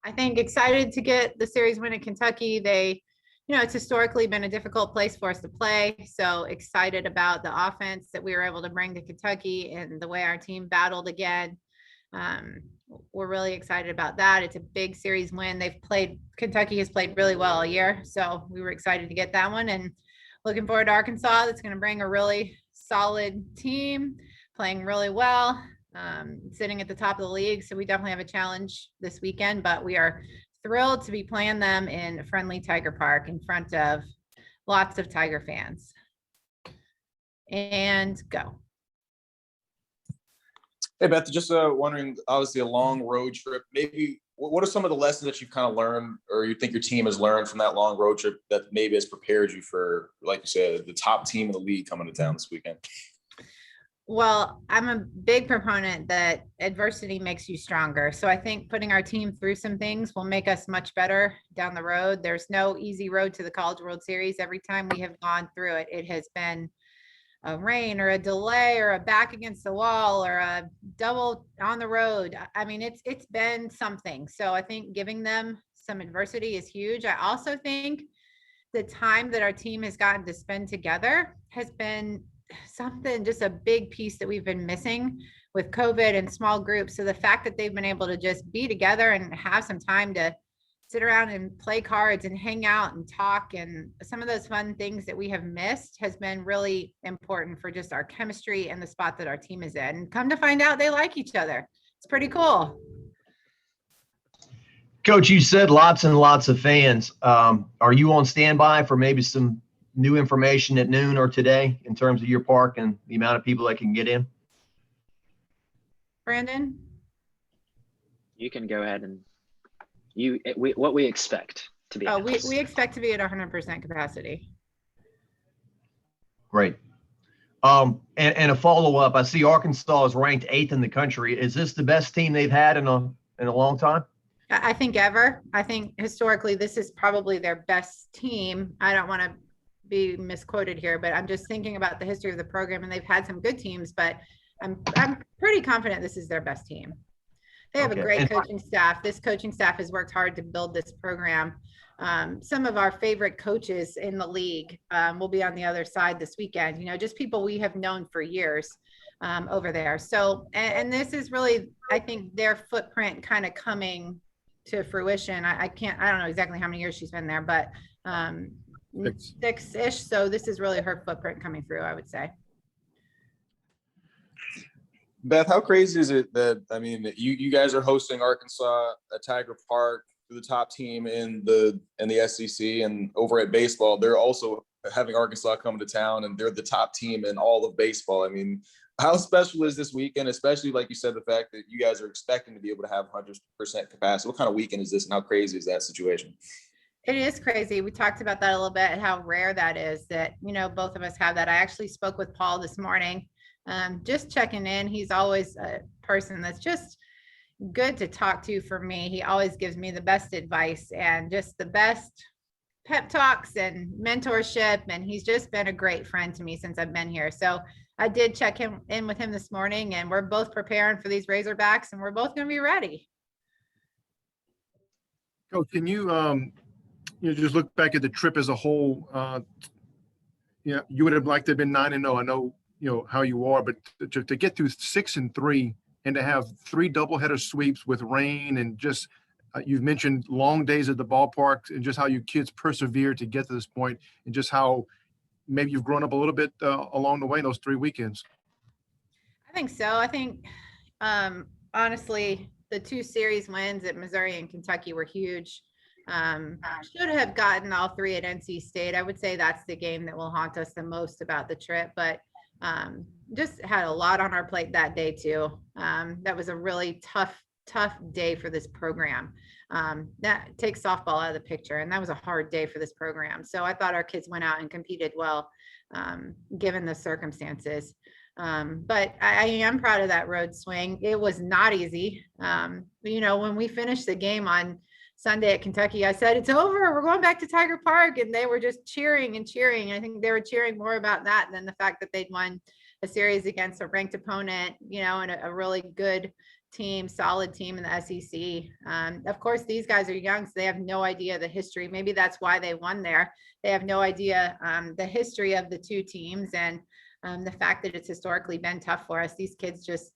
I think excited to get the series win at Kentucky. It's historically been a difficult place for us to play. So excited about the offense that we were able to bring to Kentucky and the way our team battled again. We're really excited about that. It's a big series win. Kentucky has played really well all year. So we were excited to get that one and looking forward to Arkansas. That's going to bring a really solid team playing really well, sitting at the top of the league. So we definitely have a challenge this weekend, but we are thrilled to be playing them in friendly Tiger Park in front of lots of Tiger fans. And go. Hey, Beth, just wondering, obviously a long road trip. Maybe what are some of the lessons that you've kind of learned or you think your team has learned from that long road trip that maybe has prepared you for, like you said, the top team in the league coming to town this weekend? Well, I'm a big proponent that adversity makes you stronger. So I think putting our team through some things will make us much better down the road. There's no easy road to the College World Series. Every time we have gone through it, it has been a rain or a delay or a back against the wall or a double on the road. I mean, it's been something. So I think giving them some adversity is huge. I also think the time that our team has gotten to spend together has been something, just a big piece that we've been missing with COVID and small groups. So the fact that they've been able to just be together and have some time to sit around and play cards and hang out and talk and some of those fun things that we have missed has been really important for just our chemistry and the spot that our team is in. And come to find out, they like each other. It's pretty cool. Coach, you said lots and lots of fans. Are you on standby for maybe some new information at noon or today in terms of your park and the amount of people that can get in? Brandon? You can go ahead and what we expect to be. We expect to be at 100% capacity. Great. And a follow-up, I see Arkansas is ranked 8th in the country. Is this the best team they've had in a long time? I think ever. I think historically this is probably their best team. I don't want to be misquoted here, but I'm just thinking about the history of the program, and they've had some good teams, but I'm pretty confident this is their best team. They have a great coaching staff. This coaching staff has worked hard to build this program. Some of our favorite coaches in the league will be on the other side this weekend, just people we have known for years over there. So, and this is really, I think, their footprint kind of coming to fruition. I don't know exactly how many years she's been there, but 6-ish. So this is really her footprint coming through, I would say. Beth, how crazy is it that, I mean, you guys are hosting Arkansas at Tiger Park, the top team in the SEC, and over at baseball, they're also having Arkansas come to town and they're the top team in all of baseball. I mean, how special is this weekend, especially like you said, the fact that you guys are expecting to be able to have 100% capacity? What kind of weekend is this and how crazy is that situation? It is crazy. We talked about that a little bit, how rare that is that, both of us have that. I actually spoke with Paul this morning, just checking in. He's always a person that's just good to talk to for me. He always gives me the best advice and just the best pep talks and mentorship. And he's just been a great friend to me since I've been here. So I did check in with him this morning, and we're both preparing for these Razorbacks, and we're both going to be ready. Coach, can you just look back at the trip as a whole? You would have liked to have been 9-0. I know how you are, but to get through 6-3 and to have 3 doubleheader sweeps with rain and just you've mentioned long days at the ballpark and just how you kids persevere to get to this point, and just how maybe you've grown up a little bit along the way in those 3 weekends. I think so. I think honestly, the 2 series wins at Missouri and Kentucky were huge. Should have gotten all 3 at NC State. I would say that's the game that will haunt us the most about the trip, but just had a lot on our plate that day too. That was a really tough day for this program. That takes softball out of the picture, and that was a hard day for this program. So I thought our kids went out and competed well, given the circumstances. But I am proud of that road swing. It was not easy. When we finished the game on Sunday at Kentucky, I said, it's over. We're going back to Tiger Park. And they were just cheering and cheering. I think they were cheering more about that than the fact that they'd won a series against a ranked opponent, and a really good team, solid team in the SEC. Of course, these guys are young, so they have no idea the history. Maybe that's why they won there. They have no idea the history of the two teams and the fact that it's historically been tough for us. These kids just,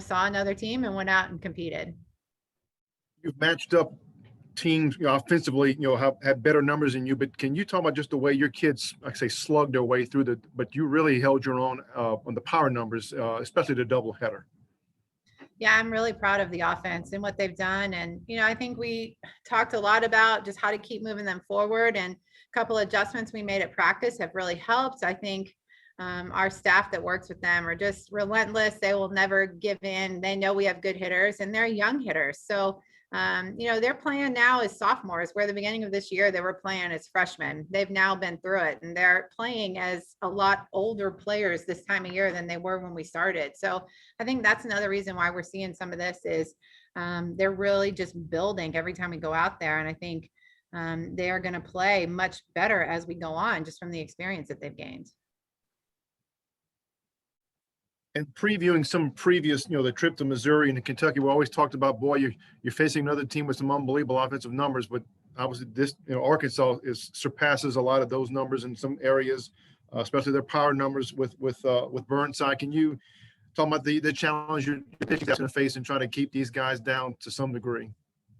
saw another team and went out and competed. You've matched up teams, offensively, have had better numbers than you, but can you talk about just the way your kids, like say, slugged their way through but you really held your own on the power numbers, especially the doubleheader? Yeah, I'm really proud of the offense and what they've done. And, I think we talked a lot about just how to keep moving them forward, and a couple of adjustments we made at practice have really helped. I think our staff that works with them are just relentless. They will never give in. They know we have good hitters, and they're young hitters. So, they're playing now as sophomores, where the beginning of this year they were playing as freshmen. They've now been through it, and they're playing as a lot older players this time of year than they were when we started. So I think that's another reason why we're seeing some of this is they're really just building every time we go out there. And I think they are going to play much better as we go on, just from the experience that they've gained. And previewing some previous, the trip to Missouri and to Kentucky, we always talked about, boy, you're facing another team with some unbelievable offensive numbers, but obviously this, Arkansas surpasses a lot of those numbers in some areas, especially their power numbers with Burnside. Can you talk about the challenge you're going to face and try to keep these guys down to some degree?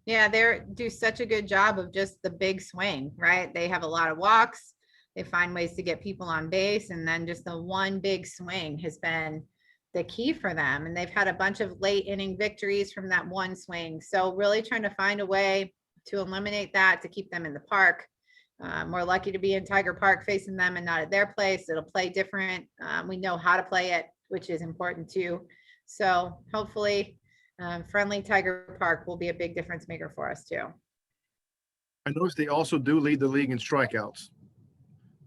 Yeah, they do such a good job of just the big swing, right? They have a lot of walks. They find ways to get people on base, and then just the one big swing has been the key for them. And they've had a bunch of late inning victories from that one swing. So really trying to find a way to eliminate that, to keep them in the park. We're lucky to be in Tiger Park facing them and not at their place. It'll play different. We know how to play it, which is important too. So hopefully friendly Tiger Park will be a big difference maker for us too. I noticed they also do lead the league in strikeouts.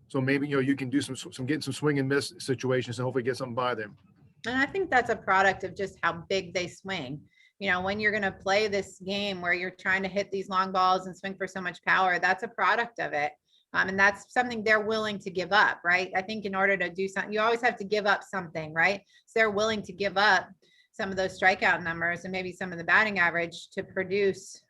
So maybe, you can do some getting some swing and miss situations and hopefully get something by them. And I think that's a product of just how big they swing. When you're going to play this game where you're trying to hit these long balls and swing for so much power, that's a product of it. And that's something they're willing to give up, right? I think in order to do something, you always have to give up something, right? So they're willing to give up some of those strikeout numbers and maybe some of the batting average to produce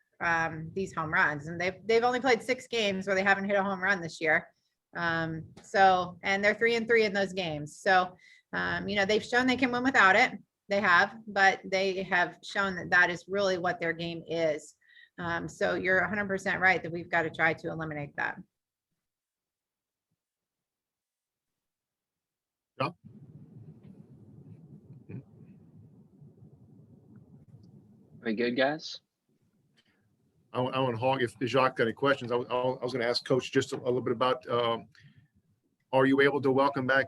these home runs. And they've only played 6 games where they haven't hit a home run this year. And they're 3-3 in those games. So they've shown they can win without it. They have, but they have shown that is really what their game is. So you're 100% right that we've got to try to eliminate that. Yeah. We good, guys? I want Hog, if Jacques got any questions, I was going to ask Coach just a little bit about, are you able to welcome back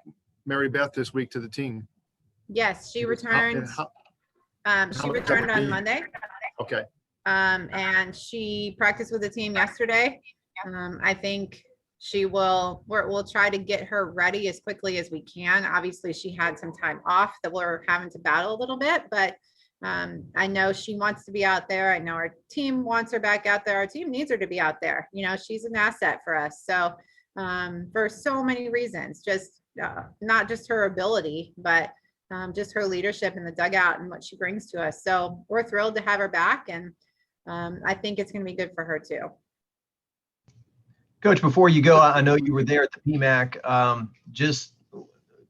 Mary Beth this week to the team? Yes, she returned. She returned on Monday. Okay. And she practiced with the team yesterday. I think we'll try to get her ready as quickly as we can. Obviously, she had some time off that we're having to battle a little bit, but I know she wants to be out there. I know our team wants her back out there. Our team needs her to be out there. She's an asset for us. So for so many reasons, just not just her ability, but just her leadership in the dugout and what she brings to us. So we're thrilled to have her back, and I think it's going to be good for her too. Coach, before you go, I know you were there at the PMAC. Just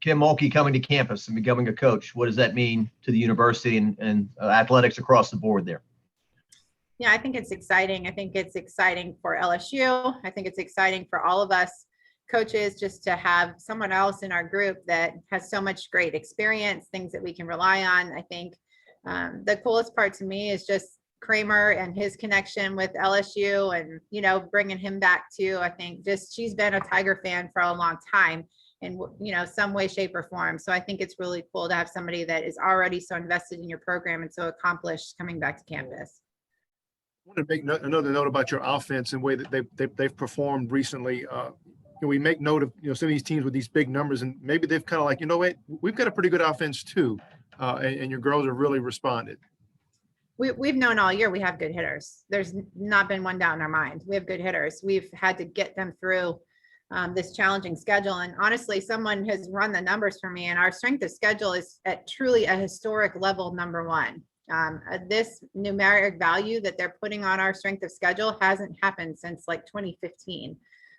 Kim Mulkey coming to campus and becoming a coach, what does that mean to the university and athletics across the board there? Yeah, I think it's exciting. I think it's exciting for LSU. I think it's exciting for all of us coaches just to have someone else in our group that has so much great experience, things that we can rely on. I think the coolest part to me is just Kramer and his connection with LSU and, bringing him back too. I think just she's been a Tiger fan for a long time in, some way, shape or form. So I think it's really cool to have somebody that is already so invested in your program and so accomplished coming back to campus. I want to make another note about your offense and the way that they've performed recently. We make note of some of these teams with these big numbers, and maybe they've kind of like, wait, we've got a pretty good offense too, and your girls have really responded. We've known all year we have good hitters. There's not been one doubt in our mind. We have good hitters. We've had to get them through this challenging schedule. And honestly, someone has run the numbers for me, and our strength of schedule is at truly a historic level, #1. This numeric value that they're putting on our strength of schedule hasn't happened since like 2015.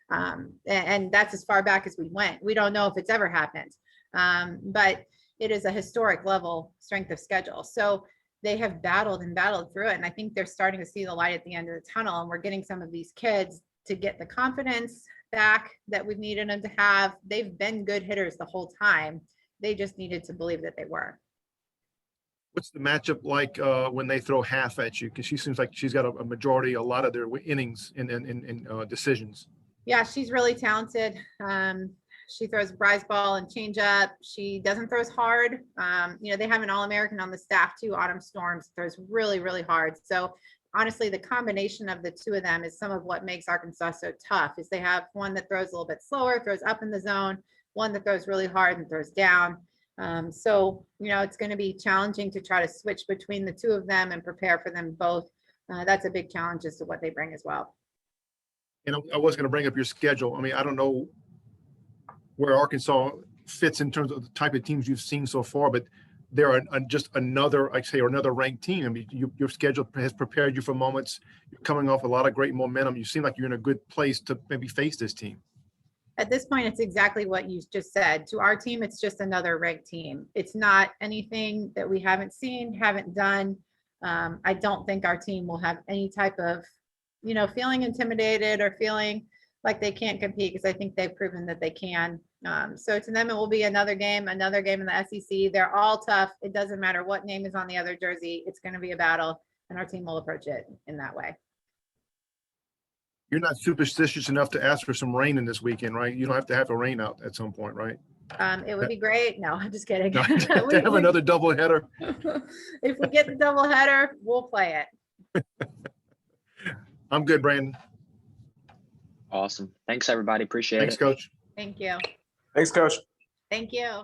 And that's as far back as we went. We don't know if it's ever happened, but it is a historic level strength of schedule. So they have battled and battled through it. And I think they're starting to see the light at the end of the tunnel. And we're getting some of these kids to get the confidence back that we've needed them to have. They've been good hitters the whole time. They just needed to believe that they were. What's the matchup like when they throw half at you? Because she seems like she's got a majority, a lot of their innings in decisions. Yeah, she's really talented. She throws rise ball and change up. She doesn't throw as hard. They have an All-American on the staff too, Autumn Storms, throws really, really hard. So honestly, the combination of the two of them is some of what makes Arkansas so tough, is they have one that throws a little bit slower, throws up in the zone, one that throws really hard and throws down. So it's going to be challenging to try to switch between the two of them and prepare for them both. That's a big challenge as to what they bring as well. I was going to bring up your schedule. I mean, I don't know where Arkansas fits in terms of the type of teams you've seen so far, but they're just another, another ranked team. I mean, your schedule has prepared you for moments. You're coming off a lot of great momentum. You seem like you're in a good place to maybe face this team. At this point, it's exactly what you just said. To our team, it's just another ranked team. It's not anything that we haven't seen, haven't done. I don't think our team will have any type of, feeling intimidated or feeling like they can't compete, because I think they've proven that they can. So to them, it will be another game in the SEC. They're all tough. It doesn't matter what name is on the other jersey. It's going to be a battle, and our team will approach it in that way. You're not superstitious enough to ask for some rain in this weekend, right? You don't have to have a rain out at some point, right? It would be great. No, I'm just kidding. No, to have another double header. If we get the double header, we'll play it. I'm good, Brandon. Awesome. Thanks, everybody. Appreciate it. Thanks, Coach. Thank you. Thanks, Coach. Thank you.